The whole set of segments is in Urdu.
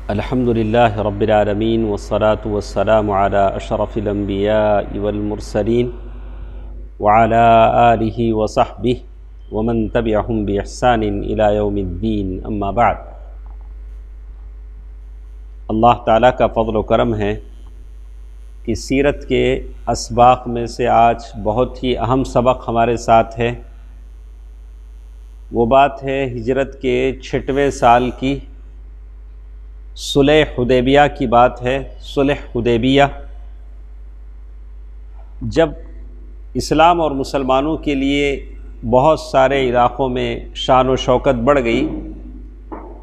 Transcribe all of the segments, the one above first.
الحمد للہ رب العالمین والصلاة والسلام علی اشرف الانبیاء والمرسلین وعلی آلہ وصحبہ ومن تبعہم بإحسان الی یوم الدین، اما بعد۔ اللہ تعالیٰ کا فضل و کرم ہے کہ سیرت کے اسباق میں سے آج بہت ہی اہم سبق ہمارے ساتھ ہے۔ وہ بات ہے ہجرت کے 6ویں سال کی صلح حدیبیہ کی بات ہے۔ صلح حدیبیہ جب اسلام اور مسلمانوں کے لیے بہت سارے علاقوں میں شان و شوکت بڑھ گئی،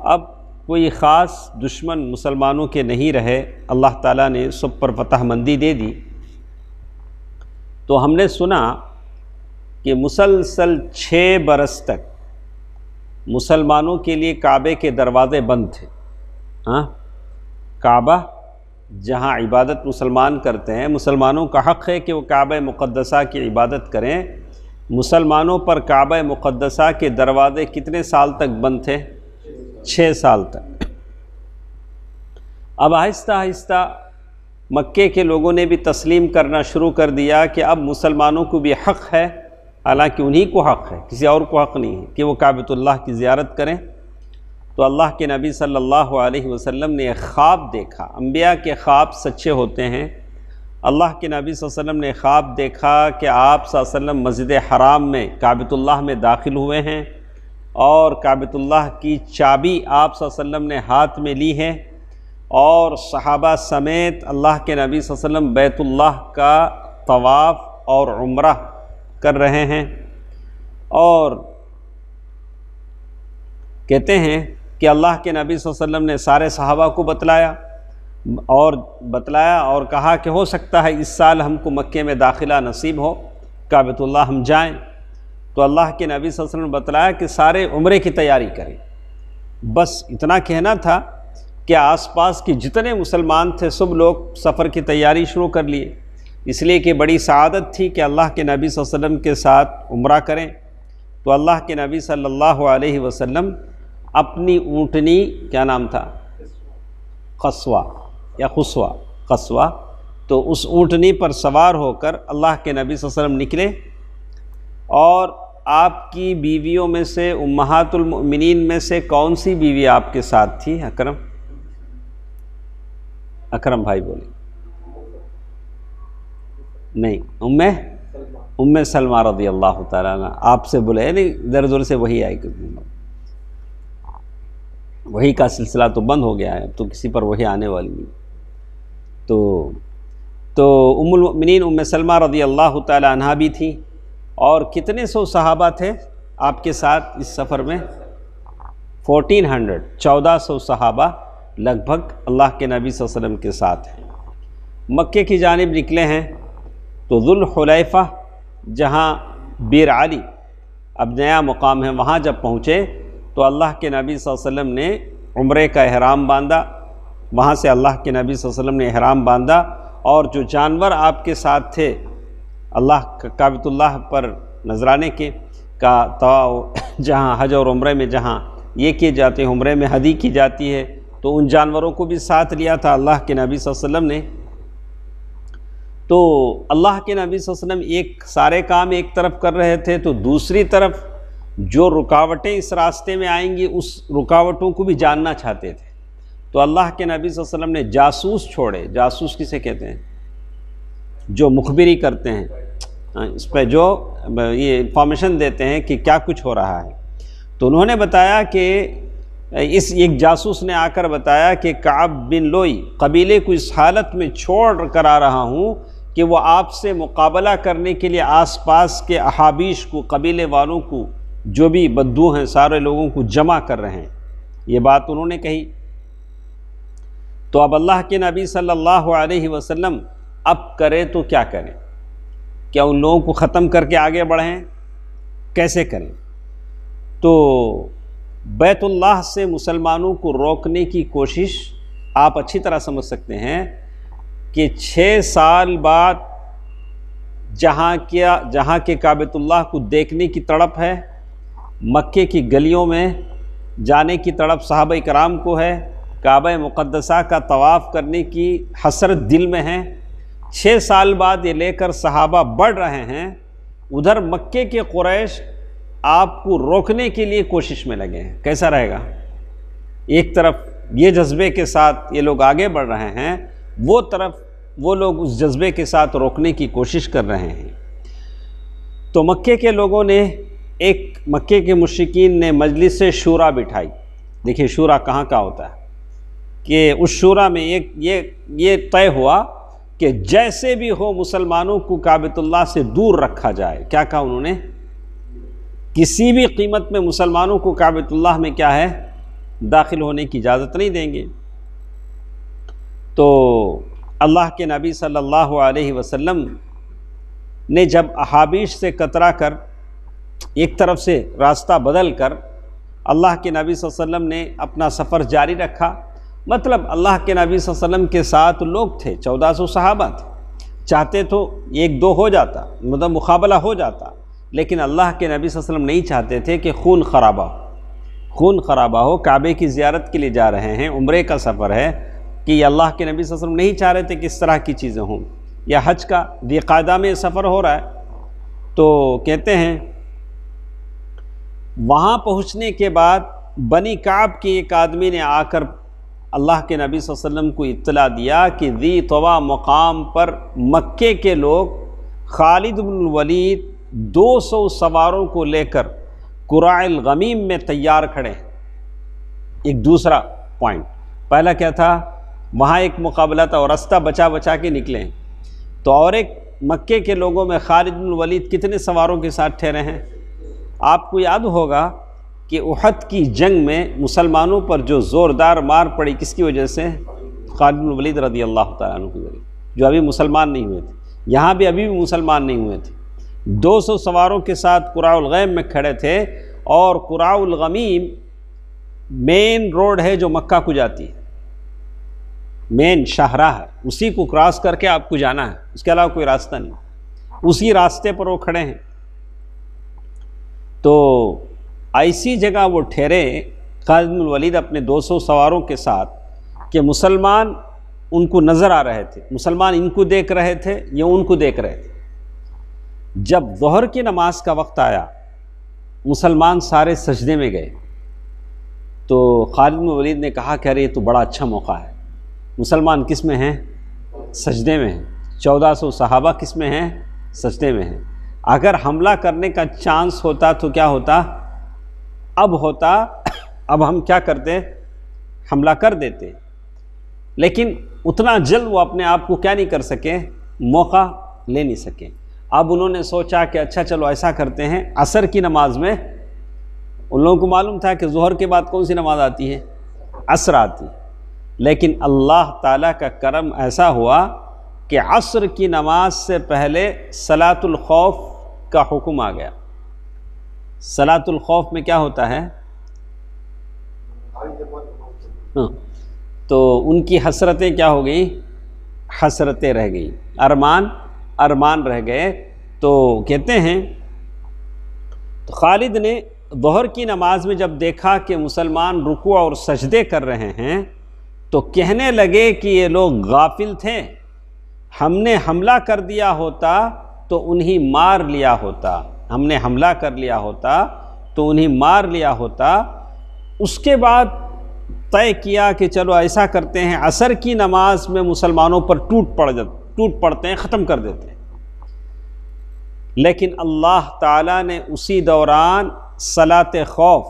اب کوئی خاص دشمن مسلمانوں کے نہیں رہے، اللہ تعالیٰ نے سب پر فتح مندی دے دی، تو ہم نے سنا کہ مسلسل 6 برس تک مسلمانوں کے لیے کعبے کے دروازے بند تھے۔ کعبہ جہاں عبادت مسلمان کرتے ہیں، مسلمانوں کا حق ہے کہ وہ کعبہ مقدسہ کی عبادت کریں۔ مسلمانوں پر کعبہ مقدسہ کے دروازے کتنے سال تک بند تھے؟ 6 سال تک۔ اب آہستہ آہستہ مکے کے لوگوں نے بھی تسلیم کرنا شروع کر دیا کہ اب مسلمانوں کو بھی حق ہے، حالانکہ انہی کو حق ہے، کسی اور کو حق نہیں ہے کہ وہ کعبۃ اللہ کی زیارت کریں۔ تو اللہ کے نبی صلی اللہ علیہ وسلم نے ایک خواب دیکھا۔ انبیاء کے خواب سچے ہوتے ہیں۔ اللہ کے نبی صلی اللہ علیہ وسلم نے خواب دیکھا کہ آپ صلی اللہ علیہ وسلم مسجد حرام میں کعبۃ اللہ میں داخل ہوئے ہیں، اور کعبۃ اللہ کی چابی آپ صلی اللہ علیہ وسلم نے ہاتھ میں لی ہے، اور صحابہ سمیت اللہ کے نبی صلی اللہ علیہ وسلم بیت اللہ کا طواف اور عمرہ کر رہے ہیں۔ اور کہتے ہیں کہ اللہ کے نبی صلی اللہ علیہ وسلم نے سارے صحابہ کو بتلایا اور کہا کہ ہو سکتا ہے اس سال ہم کو مکے میں داخلہ نصیب ہو، کعبۃ اللہ ہم جائیں۔ تو اللہ کے نبی صلی اللہ علیہ وسلم نے بتلایا کہ سارے عمرے کی تیاری کریں۔ بس اتنا کہنا تھا کہ آس پاس کے جتنے مسلمان تھے سب لوگ سفر کی تیاری شروع کر لیے، اس لیے کہ بڑی سعادت تھی کہ اللہ کے نبی صلی اللہ علیہ وسلم کے ساتھ عمرہ کریں۔ تو اللہ کے نبی صلی اللہ علیہ وسلم اپنی اونٹنی، کیا نام تھا؟ قصوہ یا قصوہ، تو اس اونٹنی پر سوار ہو کر اللہ کے نبی صلی اللہ علیہ وسلم نکلے، اور آپ کی بیویوں میں سے امہات المؤمنین میں سے کون سی بیوی آپ کے ساتھ تھی؟ اکرم بھائی بولے۔ نہیں، ام سلمہ رضی اللہ تعالیٰ عنہ آپ سے بولے، نہیں ادھر ادھر سے وہی آئی، وہی کا سلسلہ تو بند ہو گیا ہے، اب تو کسی پر وہی آنے والی نہیں۔ تو ام المؤمنین ام سلمہ رضی اللہ تعالی عنہا بھی تھی، اور کتنے سو صحابہ تھے آپ کے ساتھ اس سفر میں؟ 1400 صحابہ لگ بھگ اللہ کے نبی صلی اللہ علیہ وسلم کے ساتھ ہیں۔ مکے کی جانب نکلے ہیں تو ذوالحلیفہ جہاں بیر علی اب نیا مقام ہے، وہاں جب پہنچے تو اللہ کے نبی صلی اللہ علیہ وسلم نے عمرے کا احرام باندھا۔ وہاں سے اللہ کے نبی صلی اللہ علیہ وسلم نے احرام باندھا، اور جو جانور آپ کے ساتھ تھے اللہ کعبۃ اللہ پر نذرانے کے کا جہاں حج اور عمرے میں جہاں یہ کیے جاتے ہیں، عمرے میں ہدی کی جاتی ہے، تو ان جانوروں کو بھی ساتھ لیا تھا اللہ کے نبی صلی اللہ علیہ وسلم نے۔ تو اللہ کے نبی صلی اللہ علیہ وسلم ایک سارے کام ایک طرف کر رہے تھے، تو دوسری طرف جو رکاوٹیں اس راستے میں آئیں گی اس رکاوٹوں کو بھی جاننا چاہتے تھے۔ تو اللہ کے نبی صلی اللہ علیہ وسلم نے جاسوس چھوڑے۔ جاسوس کسے کہتے ہیں؟ جو مخبری کرتے ہیں، اس پہ جو یہ انفارمیشن دیتے ہیں کہ کیا کچھ ہو رہا ہے۔ تو انہوں نے بتایا کہ ایک جاسوس نے آ کر بتایا کہ کعب بن لوئی قبیلے کو اس حالت میں چھوڑ کر آ رہا ہوں کہ وہ آپ سے مقابلہ کرنے کے لیے آس پاس کے احابیش کو، قبیلے والوں کو، جو بھی بدو ہیں سارے لوگوں کو جمع کر رہے ہیں۔ یہ بات انہوں نے کہی۔ تو اب اللہ کے نبی صلی اللہ علیہ وسلم اب کرے تو کیا کریں؟ کیا ان لوگوں کو ختم کر کے آگے بڑھیں؟ کیسے کریں؟ تو بیت اللہ سے مسلمانوں کو روکنے کی کوشش آپ اچھی طرح سمجھ سکتے ہیں کہ 6 سال بعد جہاں کے کعبۃ اللہ کو دیکھنے کی تڑپ ہے، مکے کی گلیوں میں جانے کی تڑپ صحابہ کرام کو ہے، کعبہ مقدسہ کا طواف کرنے کی حسرت دل میں ہے، 6 سال بعد یہ لے کر صحابہ بڑھ رہے ہیں، ادھر مکے کے قریش آپ کو روکنے کے لیے کوشش میں لگے ہیں، کیسا رہے گا؟ ایک طرف یہ جذبے کے ساتھ یہ لوگ آگے بڑھ رہے ہیں، وہ لوگ اس جذبے کے ساتھ روکنے کی کوشش کر رہے ہیں۔ تو مکے کے لوگوں نے مکے کے مشرکین نے مجلس شورا بٹھائی۔ دیکھیے شورا کہاں کا ہوتا ہے کہ اس شورا میں یہ طے ہوا کہ جیسے بھی ہو مسلمانوں کو کعبۃ اللہ سے دور رکھا جائے۔ کیا کہا انہوں نے؟ کسی بھی قیمت میں مسلمانوں کو کعبۃ اللہ میں کیا ہے، داخل ہونے کی اجازت نہیں دیں گے۔ تو اللہ کے نبی صلی اللہ علیہ وسلم نے جب احابیش سے کترا کر ایک طرف سے راستہ بدل کر اللہ کے نبی صلی اللہ علیہ وسلم نے اپنا سفر جاری رکھا، مطلب اللہ کے نبی صلی اللہ علیہ وسلم کے ساتھ لوگ تھے، 1400 صحابہ تھے، چاہتے تو 1-2 ہو جاتا، مطلب مقابلہ ہو جاتا، لیکن اللہ کے نبی صلی اللہ علیہ وسلم نہیں چاہتے تھے کہ خون خرابہ ہو۔ کعبے کی زیارت کے لیے جا رہے ہیں، عمرے کا سفر ہے، کہ یہ اللہ کے نبی صلی اللہ علیہ وسلم نہیں چاہ رہے تھے کہ اس طرح کی چیزیں ہوں، یا حج کا ذی قعدہ میں سفر ہو رہا ہے۔ تو کہتے ہیں وہاں پہنچنے کے بعد بنی کعب کے ایک آدمی نے آ کر اللہ کے نبی صلی اللہ علیہ وسلم کو اطلاع دیا کہ ذی طوا مقام پر مکے کے لوگ خالد بن الولید 200 سواروں کو لے کر قراء الغمیم میں تیار کھڑے ہیں۔ ایک دوسرا پوائنٹ، پہلا کیا تھا، وہاں ایک مقابلہ تھا اور راستہ بچا کے نکلے ہیں، تو اور ایک مکے کے لوگوں میں خالد بن الولید کتنے سواروں کے ساتھ ٹھہرے ہیں؟ آپ کو یاد ہوگا کہ احد کی جنگ میں مسلمانوں پر جو زوردار مار پڑی کس کی وجہ سے؟ خالد بن الولید رضی اللہ تعالیٰ عنہ کی وجہ، جو ابھی مسلمان نہیں ہوئے تھے، یہاں بھی ابھی مسلمان نہیں ہوئے تھے، 200 سواروں کے ساتھ قراء الغیم میں کھڑے تھے، اور قراء الغمیم مین روڈ ہے جو مکہ کو جاتی ہے، مین شاہراہ ہے، اسی کو کراس کر کے آپ کو جانا ہے، اس کے علاوہ کوئی راستہ نہیں، اسی راستے پر وہ کھڑے ہیں۔ تو ایسی جگہ وہ ٹھہرے خالد بن الولید اپنے 200 سواروں کے ساتھ کہ مسلمان ان کو نظر آ رہے تھے، مسلمان ان کو دیکھ رہے تھے، یہ ان کو دیکھ رہے تھے۔ جب ظہر کی نماز کا وقت آیا، مسلمان سارے سجدے میں گئے، تو خالد بن الولید نے کہا کہ ارے یہ تو بڑا اچھا موقع ہے، مسلمان کس میں ہیں؟ سجدے میں ہیں، 1400 صحابہ کس میں ہیں؟ سجدے میں ہیں۔ اگر حملہ کرنے کا چانس ہوتا تو کیا ہوتا؟ اب ہم کیا کرتے؟ حملہ کر دیتے، لیکن اتنا جلد وہ اپنے آپ کو کیا نہیں کر سکے، موقع لے نہیں سکے۔ اب انہوں نے سوچا کہ اچھا چلو ایسا کرتے ہیں، عصر کی نماز میں ان لوگوں کو معلوم تھا کہ ظہر کے بعد کون سی نماز آتی ہے؟ عصر آتی، لیکن اللہ تعالیٰ کا کرم ایسا ہوا کہ عصر کی نماز سے پہلے صلاۃ الخوف کا حکم آ گیا۔ صلاۃ الخوف میں کیا ہوتا ہے؟ تو ان کی حسرتیں کیا ہو گئیں؟ حسرتیں رہ گئیں، ارمان رہ گئے۔ تو کہتے ہیں تو خالد نے ظہر کی نماز میں جب دیکھا کہ مسلمان رکوع اور سجدے کر رہے ہیں تو کہنے لگے کہ یہ لوگ غافل تھے، ہم نے حملہ کر دیا ہوتا تو انہیں مار لیا ہوتا، ہم نے حملہ کر لیا ہوتا تو انہیں مار لیا ہوتا۔ اس کے بعد طے کیا کہ چلو ایسا کرتے ہیں، عصر کی نماز میں مسلمانوں پر ٹوٹ پڑتے ہیں، ختم کر دیتے ہیں۔ لیکن اللہ تعالیٰ نے اسی دوران صلاۃ خوف،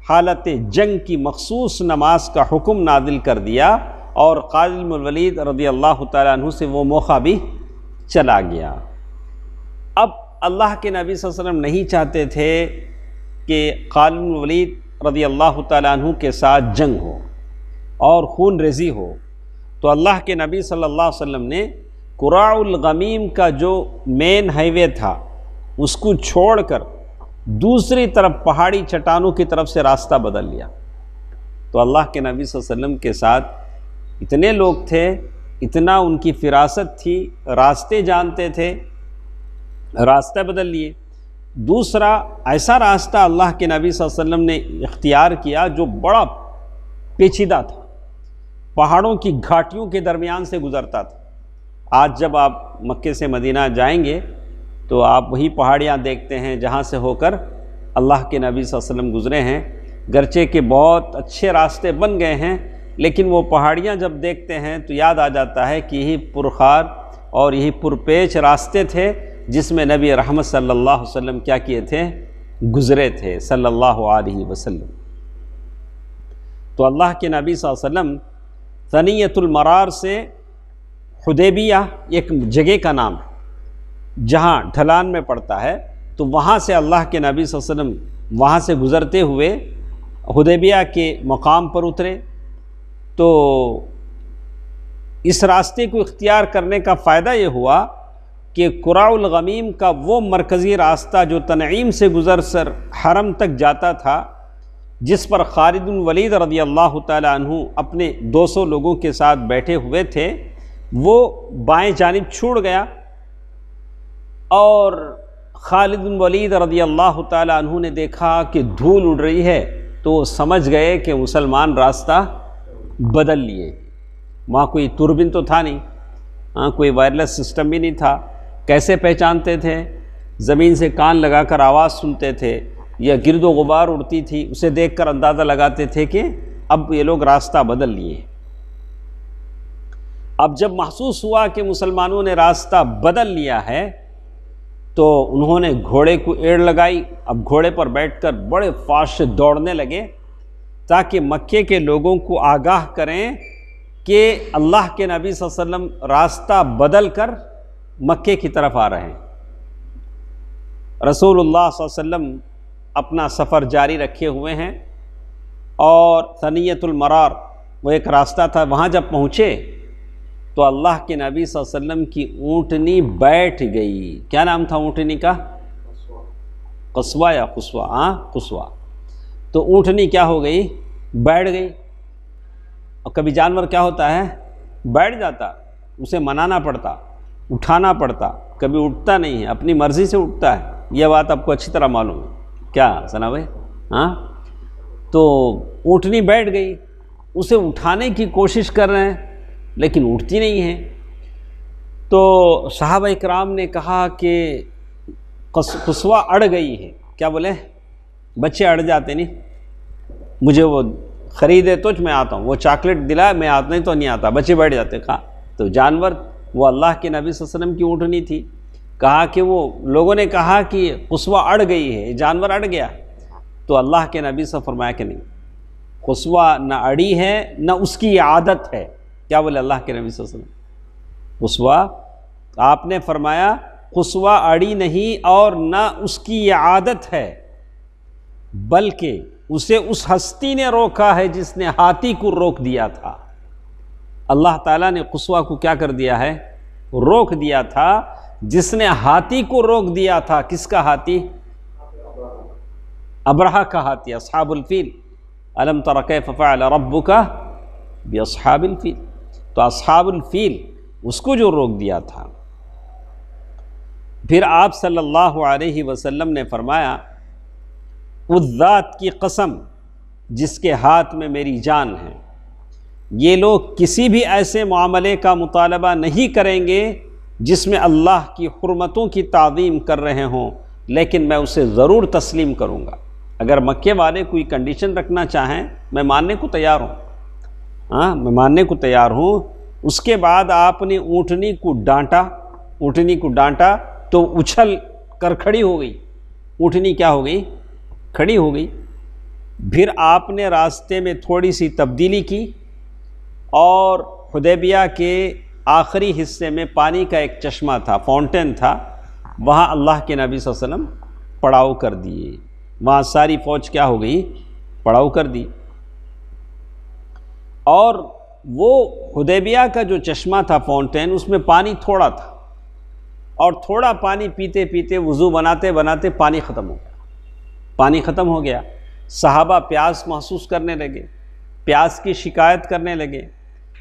حالت جنگ کی مخصوص نماز کا حکم نازل کر دیا، اور خالد بن الولید رضی اللہ تعالیٰ عنہ سے وہ موقع بھی چلا گیا۔ اب اللہ کے نبی صلی اللہ علیہ وسلم نہیں چاہتے تھے کہ خالد بن الولید رضی اللہ تعالیٰ عنہ کے ساتھ جنگ ہو اور خون ریزی ہو، تو اللہ کے نبی صلی اللہ علیہ وسلم نے قراء الغمیم کا جو مین ہائی وے تھا اس کو چھوڑ کر دوسری طرف پہاڑی چٹانوں کی طرف سے راستہ بدل لیا۔ تو اللہ کے نبی صلی اللہ علیہ وسلم کے ساتھ اتنے لوگ تھے، اتنا ان کی فراست تھی، راستے جانتے تھے، راستہ بدل لیے۔ دوسرا ایسا راستہ اللہ کے نبی صلی اللہ علیہ وسلم نے اختیار کیا جو بڑا پیچیدہ تھا، پہاڑوں کی گھاٹیوں کے درمیان سے گزرتا تھا۔ آج جب آپ مکے سے مدینہ جائیں گے تو آپ وہی پہاڑیاں دیکھتے ہیں جہاں سے ہو کر اللہ کے نبی صلی اللہ علیہ وسلم گزرے ہیں، گرچہ کہ بہت اچھے راستے بن گئے ہیں، لیکن وہ پہاڑیاں جب دیکھتے ہیں تو یاد آ جاتا ہے کہ یہی پرخار اور یہی پرپیچ راستے تھے جس میں نبی رحمت صلی اللہ علیہ وسلم کیا کیے تھے، گزرے تھے صلی اللہ علیہ وسلم۔ تو اللہ کے نبی صلی اللہ علیہ وسلم ثنیۃ المرار سے حدیبیہ ایک جگہ کا نام ہے جہاں ڈھلان میں پڑتا ہے، تو وہاں سے اللہ کے نبی صلی اللہ علیہ وسلم وہاں سے گزرتے ہوئے حدیبیہ کے مقام پر اترے۔ تو اس راستے کو اختیار کرنے کا فائدہ یہ ہوا کہ قراء الغمیم کا وہ مرکزی راستہ جو تنعیم سے گزر کر حرم تک جاتا تھا، جس پر خالد بن ولید رضی اللہ تعالی عنہ اپنے 200 لوگوں کے ساتھ بیٹھے ہوئے تھے، وہ بائیں جانب چھوڑ گیا، اور خالد بن ولید رضی اللہ تعالی عنہ نے دیکھا کہ دھول اڑ رہی ہے، تو وہ سمجھ گئے کہ مسلمان راستہ بدل لیے۔ وہاں کوئی توربین تو تھا نہیں، کوئی وائرلیس سسٹم بھی نہیں تھا، کیسے پہچانتے تھے؟ زمین سے کان لگا کر آواز سنتے تھے، یا گرد و غبار اڑتی تھی، اسے دیکھ کر اندازہ لگاتے تھے کہ اب یہ لوگ راستہ بدل لیے۔ اب جب محسوس ہوا کہ مسلمانوں نے راستہ بدل لیا ہے تو انہوں نے گھوڑے کو ایڑ لگائی، اب گھوڑے پر بیٹھ کر بڑے فاش سے دوڑنے لگے تاکہ مکے کے لوگوں کو آگاہ کریں کہ اللہ کے نبی صلی اللہ علیہ وسلم راستہ بدل کر مکے کی طرف آ رہے ہیں۔ رسول اللہ صلی اللہ علیہ وسلم اپنا سفر جاری رکھے ہوئے ہیں، اور ثنیۃ المرار وہ ایک راستہ تھا، وہاں جب پہنچے تو اللہ کے نبی صلی اللہ علیہ وسلم کی اونٹنی بیٹھ گئی۔ کیا نام تھا اونٹنی کا؟ قصوہ یا قصوہ؟ قصوہ۔ تو اونٹنی کیا ہو گئی؟ بیٹھ گئی۔ اور کبھی جانور کیا ہوتا ہے؟ بیٹھ جاتا، اسے منانا پڑتا، اٹھانا پڑتا، کبھی اٹھتا نہیں ہے، اپنی مرضی سے اٹھتا ہے، یہ بات آپ کو اچھی طرح معلوم ہے کیا ثنا بھائی؟ تو اونٹنی بیٹھ گئی، اسے اٹھانے کی کوشش کر رہے ہیں لیکن اٹھتی نہیں ہے۔ تو صحابہ اکرام نے کہا کہ قصوہ اڑ گئی ہے۔ کیا بولے؟ بچے اڑ جاتے نہیں، مجھے وہ خریدے تو میں آتا ہوں، وہ چاکلیٹ دلا میں آتا نہیں تو نہیں آتا، بچے بیٹھ جاتے۔ کہا تو جانور وہ اللہ کے نبی صلی اللہ علیہ وسلم کی اونٹنی تھی، کہا کہ وہ لوگوں نے کہا کہ قصوہ اڑ گئی ہے، جانور اڑ گیا، تو اللہ کے نبی سے فرمایا کہ نہیں، قصوہ نہ اڑی ہے نہ اس کی عادت ہے۔ کیا بولے اللہ کے نبی صلی اللہ علیہ وسلم؟ قصوہ، آپ نے فرمایا قصوہ اڑی نہیں اور نہ اس کی یہ عادت ہے، بلکہ اسے اس ہستی نے روکا ہے جس نے ہاتھی کو روک دیا تھا۔ اللہ تعالیٰ نے قصوہ کو کیا کر دیا ہے؟ روک دیا تھا، جس نے ہاتھی کو روک دیا تھا۔ کس کا ہاتھی؟ ابرہہ کا ہاتھی، اصحاب الفیل۔ الم تر کیف فعل ربک باصحاب الفیل، تو اصحاب الفیل اس کو جو روک دیا تھا۔ پھر آپ صلی اللہ علیہ وسلم نے فرمایا اس ذات کی قسم جس کے ہاتھ میں میری جان ہے، یہ لوگ کسی بھی ایسے معاملے کا مطالبہ نہیں کریں گے جس میں اللہ کی حرمتوں کی تعظیم کر رہے ہوں، لیکن میں اسے ضرور تسلیم کروں گا۔ اگر مکے والے کوئی کنڈیشن رکھنا چاہیں میں ماننے کو تیار ہوں، میں ماننے کو تیار ہوں۔ اس کے بعد آپ نے اونٹنی کو ڈانٹا تو اچھل کر کھڑی ہو گئی، اونٹنی کیا ہو گئی؟ کھڑی ہو گئی۔ پھر آپ نے راستے میں تھوڑی سی تبدیلی کی اور حدیبیہ کے آخری حصے میں پانی کا ایک چشمہ تھا، فاؤنٹین تھا، وہاں اللہ کے نبی صلی اللہ علیہ وسلم پڑاؤ کر دیے۔ وہاں ساری فوج کیا ہو گئی؟ پڑاؤ کر دی۔ اور وہ حدیبیہ کا جو چشمہ تھا فاؤنٹین، اس میں پانی تھوڑا تھا، اور تھوڑا پانی پیتے پیتے وضو بناتے بناتے پانی ختم ہو گیا۔ صحابہ پیاس محسوس کرنے لگے، پیاس کی شکایت کرنے لگے۔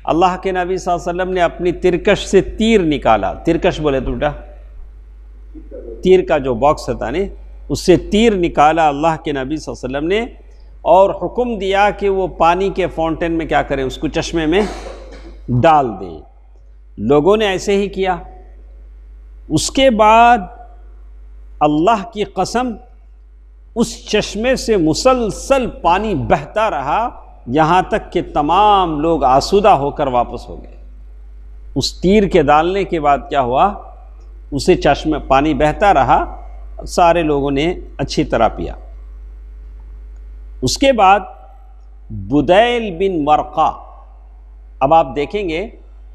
اللہ کے نبی صلی اللہ علیہ وسلم نے اپنی ترکش سے تیر نکالا۔ ترکش بولے تو بیٹا تیر کا جو باکس ہوتا نہیں، اس سے تیر نکالا اللہ کے نبی صلی اللہ علیہ وسلم نے، اور حکم دیا کہ وہ پانی کے فاؤنٹین میں کیا کریں، اس کو چشمے میں ڈال دیں۔ لوگوں نے ایسے ہی کیا۔ اس کے بعد اللہ کی قسم اس چشمے سے مسلسل پانی بہتا رہا یہاں تک کہ تمام لوگ آسودہ ہو کر واپس ہو گئے۔ اس تیر کے ڈالنے کے بعد کیا ہوا، اسے چشمے پانی بہتا رہا، سارے لوگوں نے اچھی طرح پیا۔ اس کے بعد بدیل بن ورقہ، اب آپ دیکھیں گے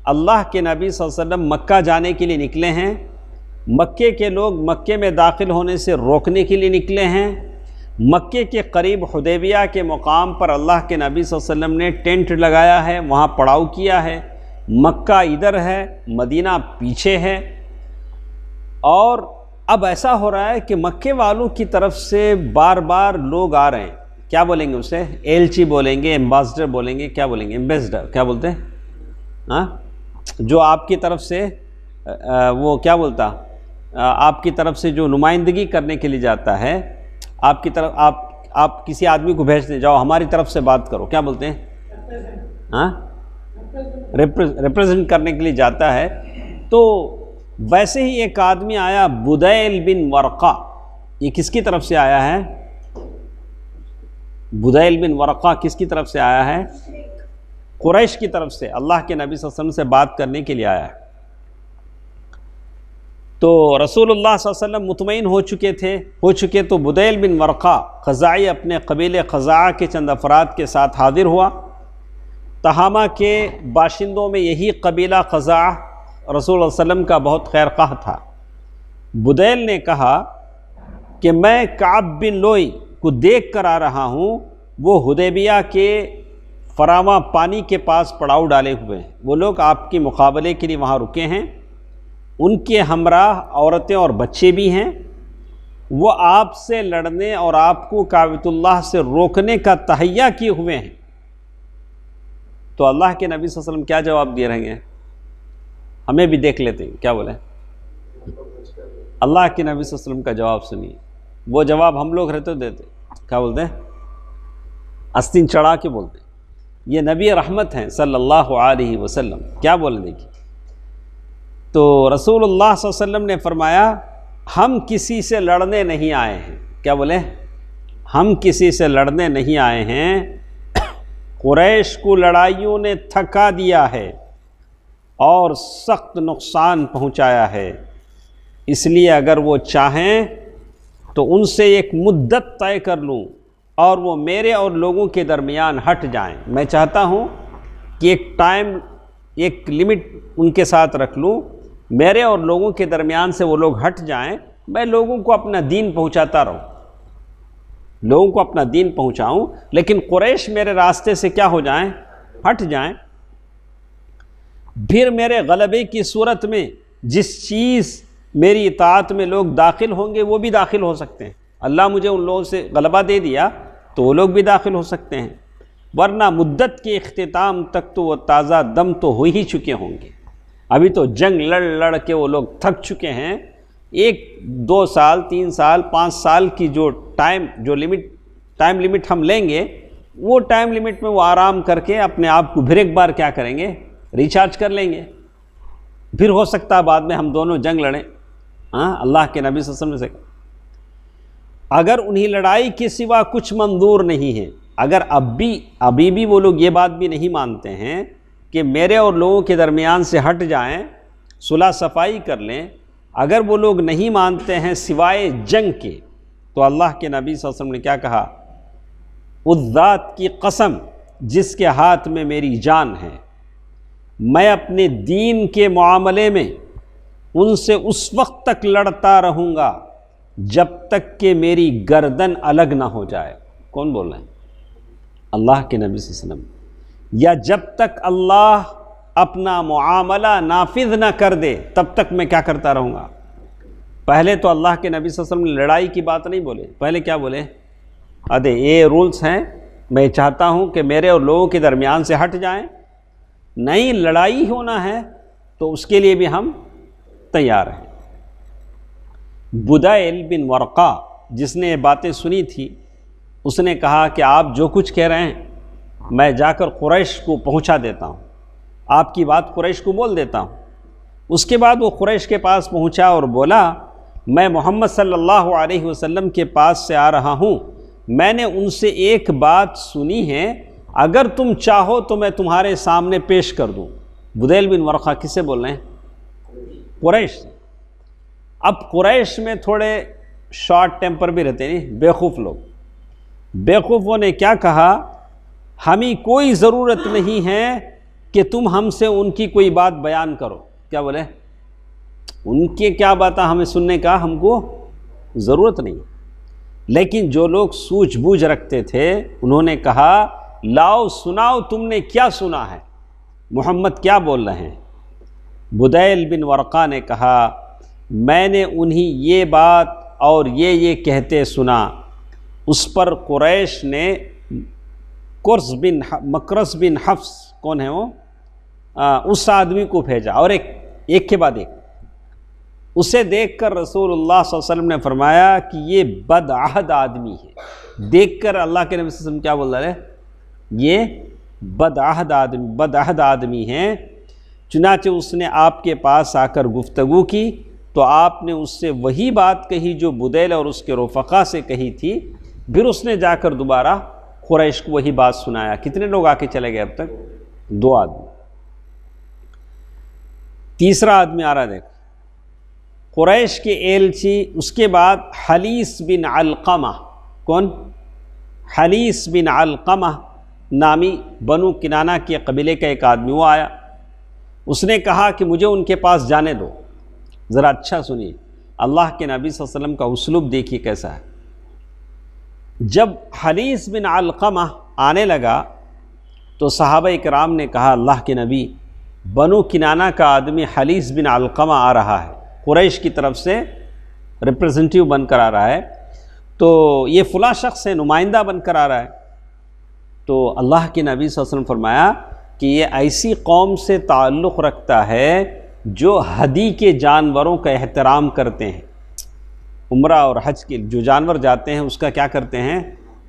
اللہ کے نبی صلی اللہ علیہ وسلم مکہ جانے کے لیے نکلے ہیں، مکے کے لوگ مکے میں داخل ہونے سے روکنے کے لیے نکلے ہیں۔ مکے کے قریب حدیبیہ کے مقام پر اللہ کے نبی صلی اللہ علیہ وسلم نے ٹینٹ لگایا ہے، وہاں پڑاؤ کیا ہے۔ مکہ ادھر ہے، مدینہ پیچھے ہے، اور اب ایسا ہو رہا ہے کہ مکے والوں کی طرف سے بار بار لوگ آ رہے ہیں۔ کیا بولیں گے اسے؟ ایلچی بولیں گے، ایمبیسڈر بولیں گے، کیا بولیں گے؟ ایمبیسڈر کیا بولتے ہیں؟ ہاں، جو آپ کی طرف سے وہ کیا بولتا، آپ کی طرف سے جو نمائندگی کرنے کے لیے جاتا ہے، آپ کی طرف آپ کسی آدمی کو بھیج دیں، جاؤ ہماری طرف سے بات کرو، کیا بولتے ہیں؟ ہاں، ریپریزنٹ کرنے کے لیے جاتا ہے۔ تو ویسے ہی ایک آدمی آیا بدیل بن ورقہ، یہ کس کی طرف سے آیا ہے؟ بدیل بن ورقہ کس کی طرف سے آیا ہے؟ قریش کی طرف سے، اللہ کے نبی صلی اللہ علیہ وسلم سے بات کرنے کے لیے آیا ہے۔ تو رسول اللہ صلی اللہ علیہ وسلم مطمئن ہو چکے تو بدیل بن ورقہ خزاعی اپنے قبیلے خزاعہ کے چند افراد کے ساتھ حاضر ہوا۔ تہامہ کے باشندوں میں یہی قبیلہ خزاعہ رسول اللہ صلی اللہ علیہ وسلم کا بہت خیر خواہ تھا۔ بدیل نے کہا کہ میں کعب بن لوئی کو دیکھ کر آ رہا ہوں، وہ حدیبیہ کے فراواں پانی کے پاس پڑاؤ ڈالے ہوئے ہیں، وہ لوگ آپ کے مقابلے کے لیے وہاں رکے ہیں، ان کے ہمراہ عورتیں اور بچے بھی ہیں، وہ آپ سے لڑنے اور آپ کو کعبۃ اللہ سے روکنے کا تہیہ کیے ہوئے ہیں۔ تو اللہ کے نبی صلی اللہ علیہ وسلم کیا جواب دے رہے ہیں؟ ہمیں بھی دیکھ لیتے ہیں، کیا بولیں؟ اللہ کے نبی صلی اللہ علیہ وسلم کا جواب سنیے، وہ جواب ہم لوگ رہتے دیتے، کیا بولتے ہیں؟ آستین چڑھا کے بولتے ہیں۔ یہ نبی رحمت ہیں صلی اللہ علیہ وسلم، کیا بولیں دیکھیے۔ تو رسول اللہ صلی اللہ علیہ وسلم نے فرمایا ہم کسی سے لڑنے نہیں آئے ہیں، کیا بولے؟ ہم کسی سے لڑنے نہیں آئے ہیں، قریش کو لڑائیوں نے تھکا دیا ہے اور سخت نقصان پہنچایا ہے، اس لیے اگر وہ چاہیں تو ان سے ایک مدت طے کر لوں اور وہ میرے اور لوگوں کے درمیان ہٹ جائیں۔ میں چاہتا ہوں کہ ایک لمٹ ان کے ساتھ رکھ لوں، میرے اور لوگوں کے درمیان سے وہ لوگ ہٹ جائیں، میں لوگوں کو اپنا دین پہنچاتا رہوں، لوگوں کو اپنا دین پہنچاؤں، لیکن قریش میرے راستے سے کیا ہو جائیں؟ ہٹ جائیں۔ پھر میرے غلبے کی صورت میں جس چیز میری اطاعت میں لوگ داخل ہوں گے وہ بھی داخل ہو سکتے ہیں۔ اللہ مجھے ان لوگوں سے غلبہ دے دیا تو وہ لوگ بھی داخل ہو سکتے ہیں، ورنہ مدت کے اختتام تک تو وہ تازہ دم تو ہو ہی چکے ہوں گے۔ ابھی تو جنگ لڑ کے وہ لوگ تھک چکے ہیں۔ 1-2 سال 3 سال 5 سال کی جو ٹائم لمٹ ہم لیں گے، وہ ٹائم لمٹ میں وہ آرام کر کے اپنے آپ کو پھر ایک بار کیا کریں گے؟ ریچارج کر لیں گے، پھر ہو سکتا ہے بعد میں ہم دونوں جنگ لڑیں۔ اللہ کے نبی صلی اللہ علیہ وسلم سے اگر انہیں لڑائی کے سوا کچھ منظور نہیں ہے، اگر ابھی بھی وہ لوگ یہ بات بھی نہیں مانتے ہیں کہ میرے اور لوگوں کے درمیان سے ہٹ جائیں، صلح صفائی کر لیں، اگر وہ لوگ نہیں مانتے ہیں سوائے جنگ کے، تو اللہ کے نبی صلی اللہ علیہ وسلم نے کیا کہا؟ اس ذات کی قسم جس کے ہاتھ میں میری جان ہے، میں اپنے دین کے معاملے میں ان سے اس وقت تک لڑتا رہوں گا جب تک کہ میری گردن الگ نہ ہو جائے۔ کون بول رہے ہیں؟ اللہ کے نبی صلی اللہ علیہ وسلم۔ یا جب تک اللہ اپنا معاملہ نافذ نہ کر دے تب تک میں کیا کرتا رہوں گا؟ پہلے تو اللہ کے نبی صلی اللہ علیہ وسلم نے لڑائی کی بات نہیں بولے، پہلے کیا بولے؟ یہ رولز ہیں، میں چاہتا ہوں کہ میرے اور لوگوں کے درمیان سے ہٹ جائیں، نہیں لڑائی ہونا ہے تو اس کے لیے بھی ہم تیار ہیں۔ بدیل بن ورقہ جس نے یہ باتیں سنی تھی اس نے کہا کہ آپ جو کچھ کہہ رہے ہیں میں جا کر قریش کو پہنچا دیتا ہوں، آپ کی بات قریش کو بول دیتا ہوں۔ اس کے بعد وہ قریش کے پاس پہنچا اور بولا میں محمد صلی اللہ علیہ وسلم کے پاس سے آ رہا ہوں، میں نے ان سے ایک بات سنی ہے، اگر تم چاہو تو میں تمہارے سامنے پیش کر دوں۔ بدیل بن ورقہ کس سے بول رہے ہیں؟ قریش سے۔ اب قریش میں تھوڑے شارٹ ٹیمپر بھی رہتے ہیں، بیوقوف لوگ۔ بیوقوفوں نے کیا کہا، ہمیں کوئی ضرورت نہیں ہے کہ تم ہم سے ان کی کوئی بات بیان کرو۔ کیا بولے؟ ان کے کیا باتیں ہمیں سننے کا ہم کو ضرورت نہیں۔ لیکن جو لوگ سوجھ بوجھ رکھتے تھے انہوں نے کہا لاؤ سناؤ تم نے کیا سنا ہے، محمد کیا بول رہے ہیں۔ بدیل بن ورقہ نے کہا میں نے انہیں یہ بات اور یہ کہتے سنا۔ اس پر قریش نے مکرس بن حفص، کون ہے وہ، اس آدمی کو بھیجا، اور ایک کے بعد ایک۔ اسے دیکھ کر رسول اللہ صلی اللہ علیہ وسلم نے فرمایا کہ یہ بدعہد آدمی ہے۔ دیکھ کر اللہ کے نبی صلی اللہ علیہ وسلم کیا بول رہے ہیں، یہ بدعہد آدمی ہے۔ چنانچہ اس نے آپ کے پاس آ کر گفتگو کی تو آپ نے اس سے وہی بات کہی جو بدیل اور اس کے رفقا سے کہی تھی۔ پھر اس نے جا کر دوبارہ قریش کو وہی بات سنایا۔ کتنے لوگ آ کے چلے گئے اب تک؟ 2 آدمی۔ تیسرا آدمی آ رہا دیکھ، قریش کے ایلچی، اس کے بعد حلیس بن علقمہ۔ کون؟ حلیس بن علقمہ نامی بنو کنانہ کے قبیلے کا ایک آدمی، وہ آیا۔ اس نے کہا کہ مجھے ان کے پاس جانے دو۔ ذرا اچھا سنیے، اللہ کے نبی صلی اللہ علیہ وسلم کا اسلوب دیکھیے کیسا ہے۔ جب حلیس بن علقمہ آنے لگا تو صحابہ اکرام نے کہا اللہ کے نبی، بنو کنانہ کا آدمی حلیس بن علقمہ آ رہا ہے، قریش کی طرف سے ریپریزنٹیو بن کر آ رہا ہے، تو یہ فلاں شخص ہے، نمائندہ بن کر آ رہا ہے۔ تو اللہ کے نبی صلی اللہ علیہ وسلم فرمایا کہ یہ ایسی قوم سے تعلق رکھتا ہے جو ہدی کے جانوروں کا احترام کرتے ہیں۔ عمرہ اور حج کے جو جانور جاتے ہیں اس کا کیا کرتے ہیں؟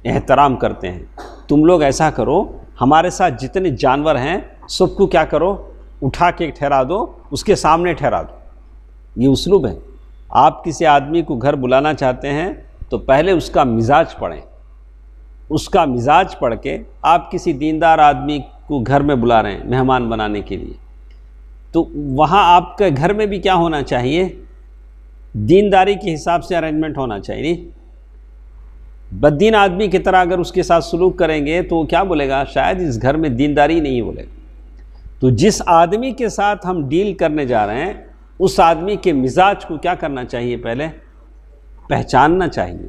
احترام کرتے ہیں۔ تم لوگ ایسا کرو، ہمارے ساتھ جتنے جانور ہیں سب کو کیا کرو، اٹھا کے ٹھہرا دو، اس کے سامنے ٹھہرا دو۔ یہ اسلوب ہے۔ آپ کسی آدمی کو گھر بلانا چاہتے ہیں تو پہلے اس کا مزاج پڑھیں، اس کا مزاج پڑھ کے آپ کسی دیندار آدمی کو گھر میں بلا رہے ہیں مہمان بنانے کے لیے، تو وہاں آپ کے گھر میں بھی کیا ہونا چاہیے؟ دینداری کے حساب سے ارینجمنٹ ہونا چاہیے۔ نہیں بددین آدمی کی طرح اگر اس کے ساتھ سلوک کریں گے تو وہ کیا بولے گا، شاید اس گھر میں دینداری نہیں بولے گا۔ تو جس آدمی کے ساتھ ہم ڈیل کرنے جا رہے ہیں اس آدمی کے مزاج کو کیا کرنا چاہیے، پہلے پہچاننا چاہیے۔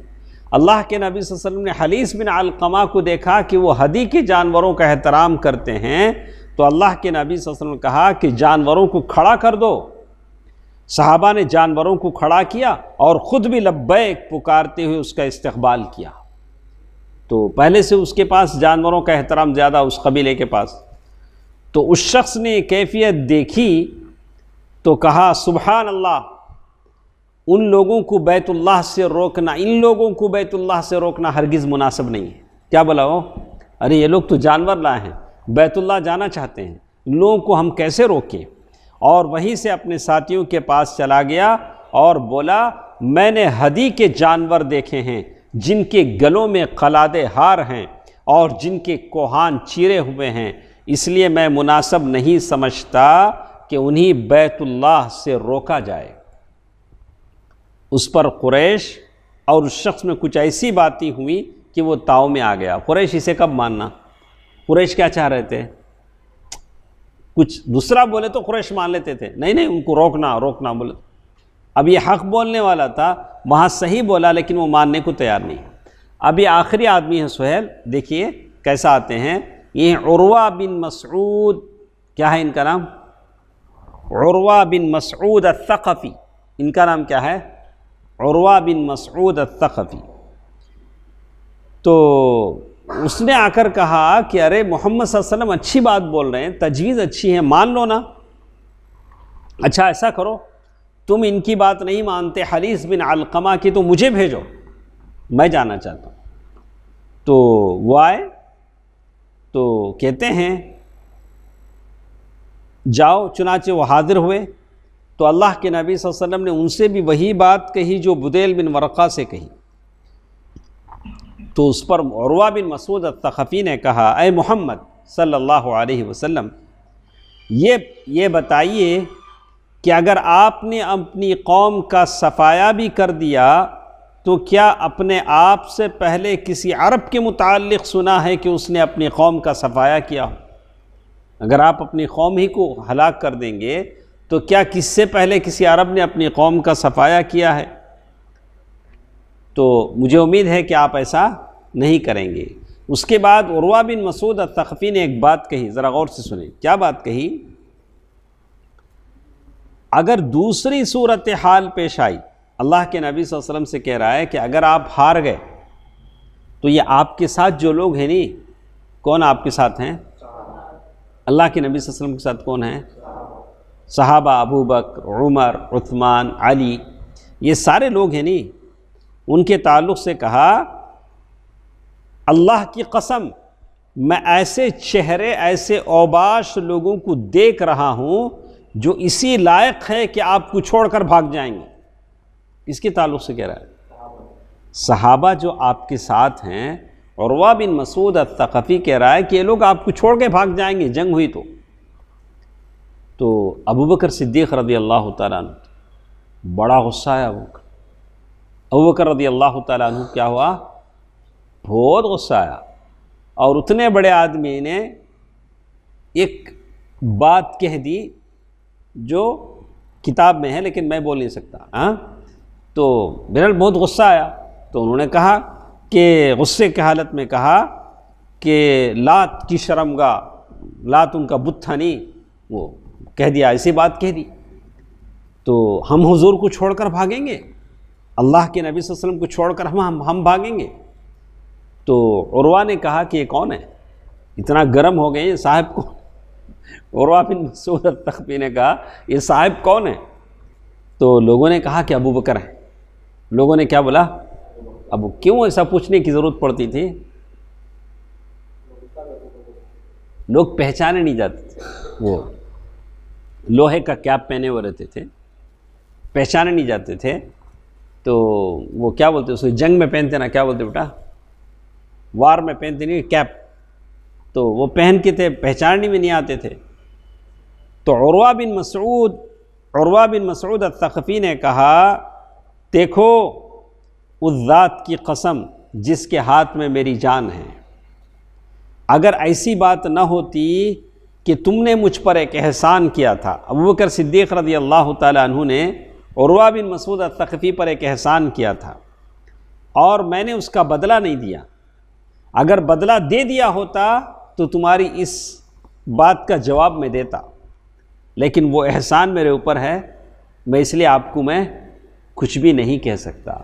اللہ کے نبی صلی اللہ علیہ وسلم نے حلیس بن علقمہ کو دیکھا کہ وہ ہدی کے جانوروں کا احترام کرتے ہیں، تو اللہ کے نبی صلی اللہ علیہ وسلم نے کہا کہ جانوروں کو کھڑا کر دو۔ صحابہ نے جانوروں کو کھڑا کیا اور خود بھی لبیک پکارتے ہوئے اس کا استقبال کیا۔ تو پہلے سے اس کے پاس جانوروں کا احترام زیادہ، اس قبیلے کے پاس۔ تو اس شخص نے کیفیت دیکھی تو کہا سبحان اللہ، ان لوگوں کو بیت اللہ سے روکنا، ان لوگوں کو بیت اللہ سے روکنا ہرگز مناسب نہیں ہے۔ کیا بولا وہ؟ ارے یہ لوگ تو جانور لائے ہیں، بیت اللہ جانا چاہتے ہیں، ان لوگوں کو ہم کیسے روکیں؟ اور وہیں سے اپنے ساتھیوں کے پاس چلا گیا اور بولا میں نے ہدی کے جانور دیکھے ہیں جن کے گلوں میں قلادے ہار ہیں اور جن کے کوہان چیرے ہوئے ہیں، اس لیے میں مناسب نہیں سمجھتا کہ انہیں بیت اللہ سے روکا جائے۔ اس پر قریش اور اس شخص میں کچھ ایسی باتیں ہوئی کہ وہ تاؤ میں آ گیا۔ قریش اسے کب ماننا؟ قریش کیا چاہ رہے تھے؟ کچھ دوسرا بولے تو قریش مان لیتے تھے، نہیں ان کو روکنا بولے۔ اب یہ حق بولنے والا تھا، وہاں صحیح بولا لیکن وہ ماننے کو تیار نہیں۔ اب یہ آخری آدمی ہے سہیل، دیکھیے کیسا آتے ہیں۔ یہ عروہ بن مسعود، کیا ہے ان کا نام؟ عروہ بن مسعود الثقفی، ان کا نام کیا ہے؟ عروہ بن مسعود الثقفی۔ تو اس نے آ کر کہا کہ ارے محمد صلی اللہ علیہ وسلم اچھی بات بول رہے ہیں، تجویز اچھی ہے، مان لو نا۔ اچھا ایسا کرو، تم ان کی بات نہیں مانتے حلیس بن علقمہ کی، تو مجھے بھیجو، میں جانا چاہتا ہوں۔ تو وہ آئے تو کہتے ہیں جاؤ، چنانچہ وہ حاضر ہوئے تو اللہ کے نبی صلی اللہ علیہ وسلم نے ان سے بھی وہی بات کہی جو بدیل بن ورقہ سے کہی۔ تو اس پر عروہ بن مسعود الثقفی نے کہا، اے محمد صلی اللہ علیہ وسلم، یہ بتائیے کہ اگر آپ نے اپنی قوم کا صفایا بھی کر دیا تو کیا اپنے آپ سے پہلے کسی عرب کے متعلق سنا ہے کہ اس نے اپنی قوم کا صفایا کیا ہو؟ اگر آپ اپنی قوم ہی کو ہلاک کر دیں گے تو کیا کس سے پہلے کسی عرب نے اپنی قوم کا صفایا کیا ہے؟ تو مجھے امید ہے کہ آپ ایسا نہیں کریں گے۔ اس کے بعد عروہ بن مسعود الثقفی نے ایک بات کہی، ذرا غور سے سنیں کیا بات کہی۔ اگر دوسری صورتحال پیش آئی، اللہ کے نبی صلی اللہ علیہ وسلم سے کہہ رہا ہے کہ اگر آپ ہار گئے تو یہ آپ کے ساتھ جو لوگ ہیں نہیں، کون آپ کے ساتھ ہیں؟ اللہ کے نبی صلی اللہ علیہ وسلم کے ساتھ کون ہیں؟ صحابہ، ابو بکر، عمر، عثمان، علی، یہ سارے لوگ ہیں نہیں، ان کے تعلق سے کہا اللہ کی قسم میں ایسے چہرے، ایسے اوباش لوگوں کو دیکھ رہا ہوں جو اسی لائق ہے کہ آپ کو چھوڑ کر بھاگ جائیں گے۔ اس کے تعلق سے کہہ رہا ہے صحابہ جو آپ کے ساتھ ہیں، عروہ بن مسعود الثقفی کہہ رہا ہے کہ یہ لوگ آپ کو چھوڑ کے بھاگ جائیں گے جنگ ہوئی تو ابو بکر صدیق رضی اللہ تعالیٰ عنہ بڑا غصہ آیا۔ ابو بکر رضی اللہ تعالیٰ عنہ کیا ہوا؟ بہت غصہ آیا، اور اتنے بڑے آدمی نے ایک بات کہہ دی جو کتاب میں ہے لیکن میں بول نہیں سکتا، تو بہرحال بہت غصہ آیا۔ تو انہوں نے کہا کہ غصے کی حالت میں کہا کہ لات کی شرمگاہ، لات ان کا بت تھا نہیں، وہ کہہ دیا، ایسی بات کہہ دی تو ہم حضور کو چھوڑ کر بھاگیں گے؟ اللہ کے نبی صلی اللہ علیہ وسلم کو چھوڑ کر ہم بھاگیں گے؟ تو عروہ نے کہا کہ یہ کون ہے؟ اتنا گرم ہو گئے، یہ صاحب کون؟ عروہ بن مسعود الثقفی نے کہا یہ صاحب کون ہے؟ تو لوگوں نے کہا کہ ابو بکر ہے۔ لوگوں نے کیا بولا؟ ابو۔ کیوں ایسا پوچھنے کی ضرورت پڑتی تھی؟ لوگ پہچانے نہیں جاتے تھے، وہ لوہے کا کیپ پہنے ہوئے رہتے تھے، پہچانے نہیں جاتے تھے، تو وہ کیا بولتے، اس جنگ میں پہنتے نا، کیا بولتے بیٹا، وار میں پہنتے نہیں کیپ، تو وہ پہن کے تھے، پہچاننے میں نہیں آتے تھے۔ تو عروہ بن مسعود الثقفی نے کہا دیکھو اس ذات کی قسم جس کے ہاتھ میں میری جان ہے، اگر ایسی بات نہ ہوتی کہ تم نے مجھ پر ایک احسان کیا تھا، ابو بکر صدیق رضی اللہ تعالیٰ عنہ نے عروہ بن مسعود الثقفی پر ایک احسان کیا تھا اور میں نے اس کا بدلہ نہیں دیا، اگر بدلہ دے دیا ہوتا تو تمہاری اس بات کا جواب میں دیتا، لیکن وہ احسان میرے اوپر ہے، میں اس لیے آپ کو میں کچھ بھی نہیں کہہ سکتا۔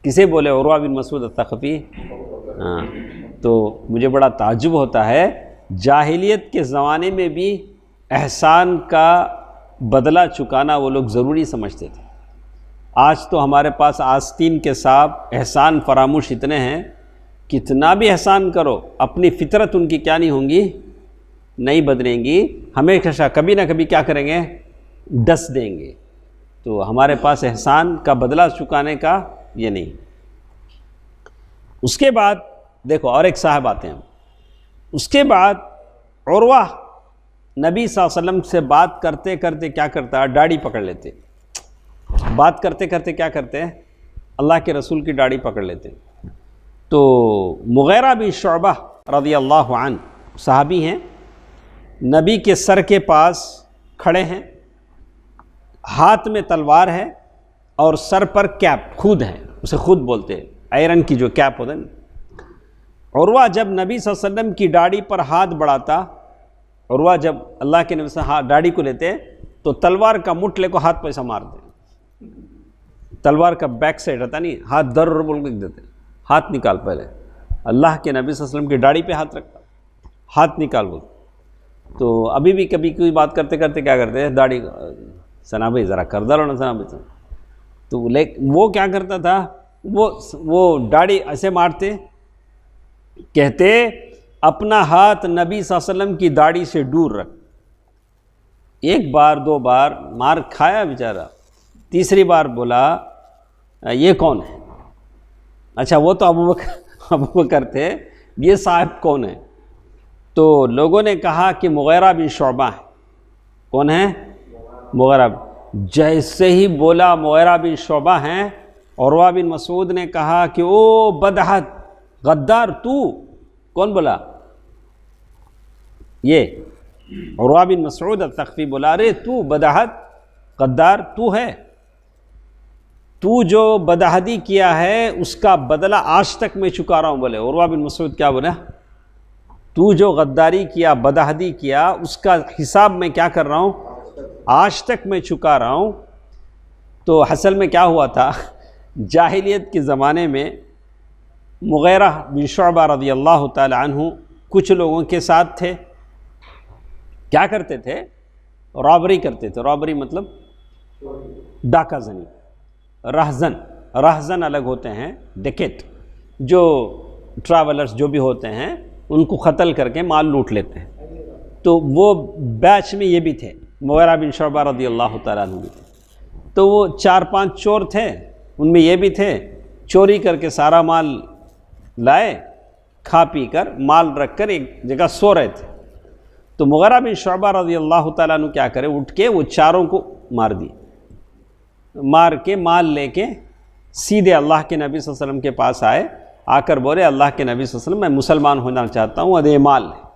کسے بولے؟ عروہ بن مسعود الثقفی۔ ہاں، تو مجھے بڑا تعجب ہوتا ہے، جاہلیت کے زمانے میں بھی احسان کا بدلہ چکانا وہ لوگ ضروری سمجھتے تھے۔ آج تو ہمارے پاس آستین کے صاحب احسان فراموش اتنے ہیں، کتنا بھی احسان کرو اپنی فطرت ان کی کیا نہیں ہوں گی، نہیں بدلیں گی، ہمیشہ کبھی نہ کبھی کیا کریں گے، ڈس دیں گے۔ تو ہمارے پاس احسان کا بدلہ چکانے کا یہ نہیں۔ اس کے بعد دیکھو اور ایک صاحب آتے ہیں، اس کے بعد عروہ نبی صلی اللہ علیہ وسلم سے بات کرتے کرتے کیا کرتا، داڑھی پکڑ لیتے، بات کرتے کرتے کیا کرتے، اللہ کے رسول کی داڑھی پکڑ لیتے۔ تو مغیرہ بن شعبہ رضی اللہ عنہ صحابی ہیں، نبی کے سر کے پاس کھڑے ہیں، ہاتھ میں تلوار ہے اور سر پر کیپ، خود ہے، اسے خود بولتے ہیں، آئرن کی جو کیپ ہوتا ہے نا۔ عروہ جب نبی صلی اللہ علیہ وسلم کی داڑھی پر ہاتھ بڑھاتا، عروہ جب اللہ کے نبی صلی اللہ علیہ وسلم داڑھی کو لیتے تو تلوار کا مٹ لے کو ہاتھ پہ ایسا مار دے، تلوار کا بیک سائڈ رہتا نہیں، ہاتھ در بول کے دیتے، ہاتھ نکال، پہلے اللہ کے نبی صلی اللہ علیہ وسلم کی داڑھی پہ ہاتھ رکھتا، ہاتھ نکال بول۔ تو ابھی بھی کبھی کوئی بات کرتے کرتے کیا کرتے ہیں، داڑھی سنا بھائی ذرا کر دو نا سنا بھائی، تو وہ کیا کرتا تھا، وہ داڑھی ایسے مارتے کہتے اپنا ہاتھ نبی صلی اللہ علیہ وسلم کی داڑھی سے دور رکھ۔ ایک بار دو بار مار کھایا بیچارہ، تیسری بار بولا یہ کون ہے؟ اچھا وہ تو ابو بکر تھے، یہ صاحب کون ہے؟ تو لوگوں نے کہا کہ مغیرہ بن شعبہ ہے۔ کون ہے؟ مغیرہ۔ جیسے ہی بولا مغیرہ بن شعبہ ہیں، عروہ بن مسعود نے کہا کہ او بدحت غدار تو۔ کون بولا؟ یہ عروہ بن مسعود الثقفی بولا، رے تو بدحت غدار تو ہے، تو جو بدحدی کیا ہے اس کا بدلہ آج تک میں چکا رہا ہوں۔ بولے عروہ بن مسعود کیا بولا؟ تو جو غداری کیا، بدحدی کیا، اس کا حساب میں کیا کر رہا ہوں؟ آج تک میں چکا رہا ہوں۔ تو اصل میں کیا ہوا تھا، جاہلیت کے زمانے میں مغیرہ بن شعبہ رضی اللہ تعالی عنہ کچھ لوگوں کے ساتھ تھے، کیا کرتے تھے؟ رابری کرتے تھے۔ رابری مطلب ڈاکہ زنی، رہزن الگ ہوتے ہیں، ڈکیٹ جو ٹریولرز جو بھی ہوتے ہیں ان کو قتل کر کے مال لوٹ لیتے ہیں۔ تو وہ بیچ میں یہ بھی تھے، مغیرہ بن شعبہ رضی اللہ تعالیٰ عنہ بھی تھے۔ تو وہ 4-5 چور تھے، ان میں یہ بھی تھے، چوری کر کے سارا مال لائے، کھا پی کر مال رکھ کر ایک جگہ سو رہے تھے۔ تو مغیرہ بن شعبہ رضی اللہ تعالیٰ عنہ کیا کرے، اٹھ کے وہ چاروں کو مار دیے، مار کے مال لے کے سیدھے اللہ کے نبی صلی اللہ علیہ وسلم کے پاس آئے، آ کر بولے اللہ کے نبی صلی اللہ علیہ وسلم میں مسلمان ہونا چاہتا ہوں، ادے مال ہے۔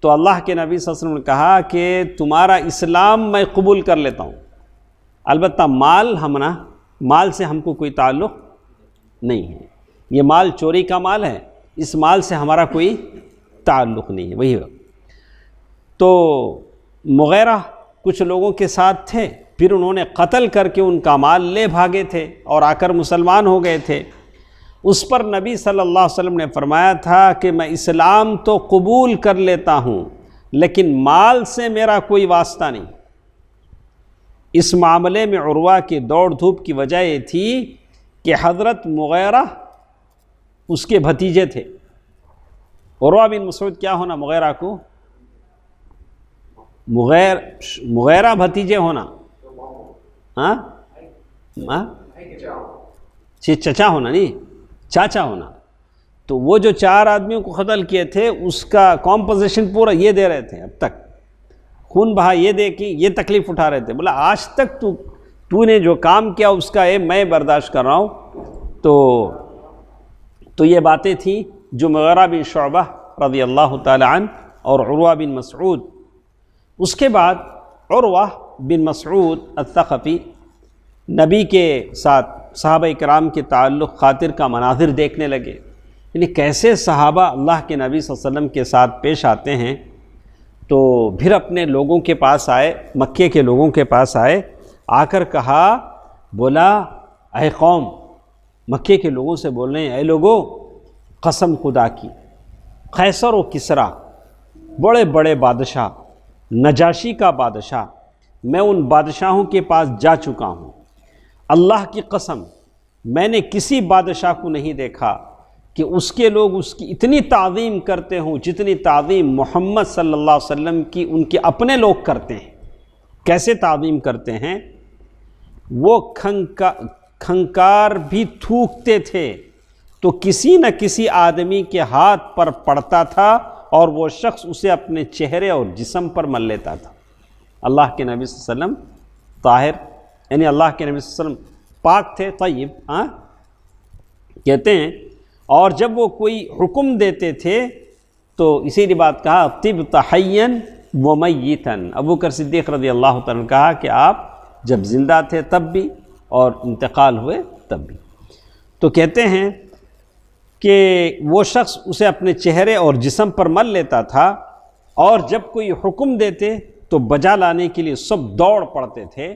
تو اللہ کے نبی صلی اللہ علیہ وسلم نے کہا کہ تمہارا اسلام میں قبول کر لیتا ہوں، البتہ مال سے ہم کو کوئی تعلق نہیں ہے، یہ مال چوری کا مال ہے، اس مال سے ہمارا کوئی تعلق نہیں ہے۔ وہی تو مغیرہ کچھ لوگوں کے ساتھ تھے، پھر انہوں نے قتل کر کے ان کا مال لے بھاگے تھے اور آ کر مسلمان ہو گئے تھے۔ اس پر نبی صلی اللہ علیہ وسلم نے فرمایا تھا کہ میں اسلام تو قبول کر لیتا ہوں لیکن مال سے میرا کوئی واسطہ نہیں۔ اس معاملے میں عروہ کی دوڑ دھوپ کی وجہ یہ تھی کہ حضرت مغیرہ اس کے بھتیجے تھے۔ عروہ بن مسعود کیا ہونا مغیرہ کو؟ مغیرہ بھتیجے ہونا، ہاں چچا ہونا، نہیں چاچا ہونا۔ تو وہ جو 4 آدمیوں کو قتل کیے تھے اس کا کمپنسیشن پورا یہ دے رہے تھے، اب تک خون بہا یہ دے کے یہ تکلیف اٹھا رہے تھے۔ بولا آج تک تو نے جو کام کیا اس کا میں برداشت کر رہا ہوں۔ تو یہ باتیں تھیں جو مغیرہ بن شعبہ رضی اللہ تعالی عنہ اور عروہ بن مسعود۔ اس کے بعد عروہ بن مسعود الثقفی نبی کے ساتھ صحابہ کرام کے تعلق خاطر کا مناظر دیکھنے لگے، یعنی کیسے صحابہ اللہ کے نبی صلی اللہ علیہ وسلم کے ساتھ پیش آتے ہیں۔ تو پھر اپنے لوگوں کے پاس آئے، مکے کے لوگوں کے پاس آئے، آ کر کہا، بولا اے قوم، مکے کے لوگوں سے بول رہے ہیں، اے لوگوں قسم خدا کی، قیصر و کسریٰ بڑے بڑے بادشاہ، نجاشی کا بادشاہ، میں ان بادشاہوں کے پاس جا چکا ہوں، اللہ کی قسم میں نے کسی بادشاہ کو نہیں دیکھا کہ اس کے لوگ اس کی اتنی تعظیم کرتے ہوں جتنی تعظیم محمد صلی اللہ علیہ وسلم کی ان کے اپنے لوگ کرتے ہیں۔ کیسے تعظیم کرتے ہیں؟ وہ کھنکار بھی تھوکتے تھے تو کسی نہ کسی آدمی کے ہاتھ پر پڑتا تھا اور وہ شخص اسے اپنے چہرے اور جسم پر مل لیتا تھا۔ اللہ کے نبی صلی اللہ علیہ وسلم طاہر، یعنی اللہ کے نبی صلی اللہ علیہ وسلم پاک تھے، طیب، کہتے ہیں۔ اور جب وہ کوئی حکم دیتے تھے تو اسی لیے بات کہا طبت حیا و میتا۔ ابو بکر صدیق رضی اللہ تعالیٰ نے کہا کہ آپ جب زندہ تھے تب بھی اور انتقال ہوئے تب بھی۔ تو کہتے ہیں کہ وہ شخص اسے اپنے چہرے اور جسم پر مل لیتا تھا، اور جب کوئی حکم دیتے تو بجا لانے کے لیے سب دوڑ پڑتے تھے،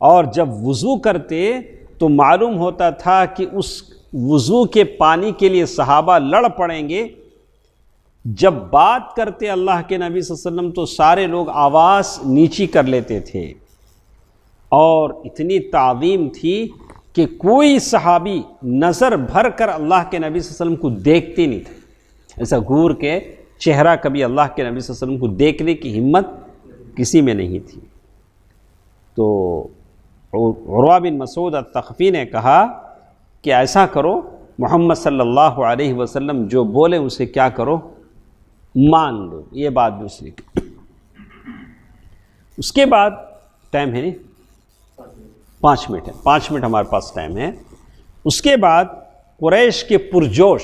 اور جب وضو کرتے تو معلوم ہوتا تھا کہ اس وضو کے پانی کے لیے صحابہ لڑ پڑیں گے۔ جب بات کرتے اللہ کے نبی صلی اللہ علیہ وسلم تو سارے لوگ آواز نیچی کر لیتے تھے، اور اتنی تعظیم تھی کہ کوئی صحابی نظر بھر کر اللہ کے نبی صلی اللہ علیہ وسلم کو دیکھتے نہیں تھے، ایسا گور کے چہرہ کبھی اللہ کے نبی صلی اللہ علیہ وسلم کو دیکھنے کی ہمت کسی میں نہیں تھی۔ تو عروہ بن مسعود الثقفی نے کہا کہ ایسا کرو، محمد صلی اللہ علیہ وسلم جو بولے اسے کیا کرو، مان لو۔ یہ بات دوسری کی۔ اس کے بعد ٹائم ہے نہیں، 5 منٹ ہے، 5 منٹ ہمارے پاس ٹائم ہے۔ اس کے بعد قریش کے پرجوش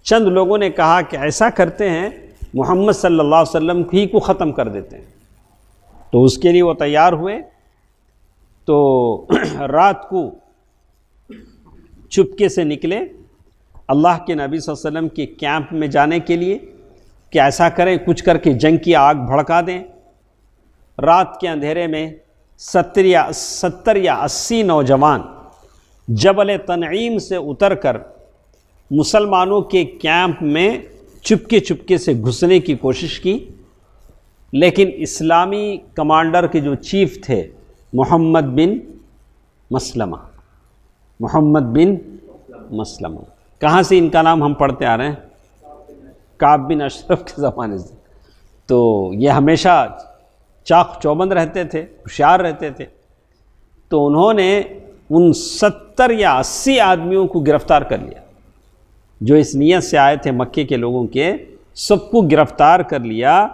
چند لوگوں نے کہا کہ ایسا کرتے ہیں محمد صلی اللہ علیہ وسلم ہی کو ختم کر دیتے ہیں۔ تو اس کے لیے وہ تیار ہوئے۔ تو رات کو چپکے سے نکلے اللہ کے نبی صلی اللہ علیہ وسلم کے کیمپ میں جانے کے لیے کہ ایسا کریں کچھ کر کے جنگ کی آگ بھڑکا دیں۔ رات کے اندھیرے میں 70 یا 80 نوجوان جبل تنعیم سے اتر کر مسلمانوں کے کیمپ میں چپکے سے گھسنے کی کوشش کی، لیکن اسلامی کمانڈر کے جو چیف تھے محمد بن مسلمہ، کہاں سے ان کا نام ہم پڑھتے آ رہے ہیں؟ کعب بن اشرف کے زمانے سے۔ تو یہ ہمیشہ چاق چوبند رہتے تھے، ہوشیار رہتے تھے۔ تو انہوں نے ان 70 یا 80 آدمیوں کو گرفتار کر لیا جو اس نیت سے آئے تھے مکے کے لوگوں کے، سب کو گرفتار کر لیا۔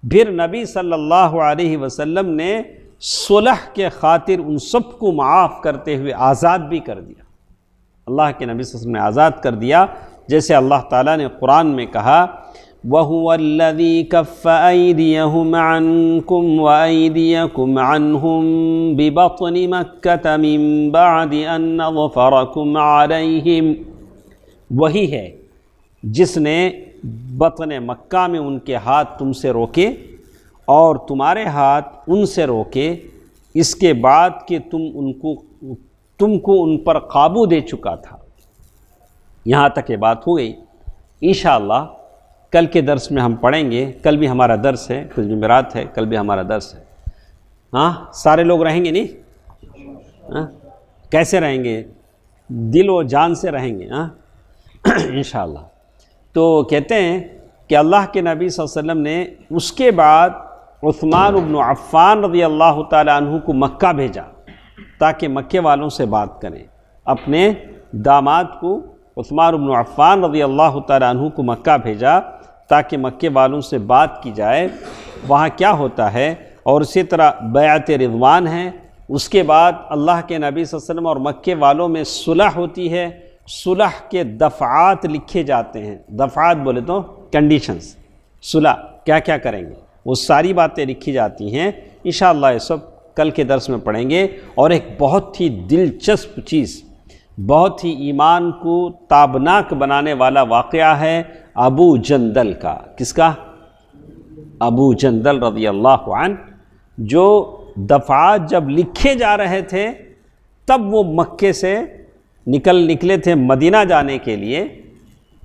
پھر نبی صلی اللہ علیہ وسلم نے صلح کے خاطر ان سب کو معاف کرتے ہوئے آزاد بھی کر دیا۔ اللہ کے نبی صلی اللہ علیہ وسلم نے آزاد کر دیا، جیسے اللہ تعالیٰ نے قرآن میں کہا وَهُوَ الَّذِي كَفَّ أَيْدِيَهُمْ عَنْكُمْ وَأَيْدِيَكُمْ عَنْهُمْ بِبَطْنِ مَكَّةَ مِنْ بَعْدِ أَنْ نَظْفَرَكُمْ عَلَيْهِمْ، وہی ہے جس نے بطن مکہ میں ان کے ہاتھ تم سے روکے اور تمہارے ہاتھ ان سے روکے، اس کے بعد کہ تم کو ان پر قابو دے چکا تھا۔ یہاں تک یہ بات ہو گئی۔ انشاءاللہ کل کے درس میں ہم پڑھیں گے، کل بھی ہمارا درس ہے، کل جمعرات ہے، کل بھی ہمارا درس ہے۔ ہاں سارے لوگ رہیں گے نہیں؟ ہاں کیسے رہیں گے؟ دل و جان سے رہیں گے ہاں انشاءاللہ۔ تو کہتے ہیں کہ اللہ کے نبی صلی اللہ علیہ وسلم نے اس کے بعد عثمان بن عفان رضی اللہ تعالیٰ عنہ کو مکہ بھیجا تاکہ مکے والوں سے بات کریں۔ اپنے داماد کو عثمان بن عفان رضی اللہ تعالیٰ عنہ کو مکہ بھیجا تاکہ مکے والوں سے بات کی جائے وہاں کیا ہوتا ہے، اور اسی طرح بیعت رضوان ہے۔ اس کے بعد اللہ کے نبی صلی اللہ علیہ وسلم اور مکے والوں میں صلح ہوتی ہے۔ صلح کے دفعات لکھے جاتے ہیں، دفعات بولے تو کنڈیشنز، صلح کیا کیا کریں گے وہ ساری باتیں لکھی جاتی ہیں۔ انشاءاللہ یہ سب کل کے درس میں پڑھیں گے۔ اور ایک بہت ہی دلچسپ چیز، بہت ہی ایمان کو تابناک بنانے والا واقعہ ہے ابو جندل کا۔ کس کا؟ ابو جندل رضی اللہ عنہ، جو دفعات جب لکھے جا رہے تھے تب وہ مکے سے نکلے تھے مدینہ جانے کے لیے۔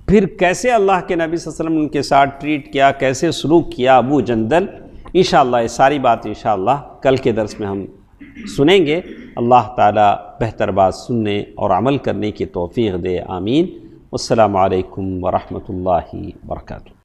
پھر کیسے اللہ کے نبی صلی اللہ علیہ وسلم نے ان کے ساتھ ٹریٹ کیا، کیسے سلوک کیا ابو جندل، انشاءاللہ یہ ساری بات انشاءاللہ کل کے درس میں ہم سنیں گے۔ اللہ تعالیٰ بہتر بات سننے اور عمل کرنے کی توفیق دے، آمین۔ والسلام علیکم ورحمۃ اللہ وبرکاتہ۔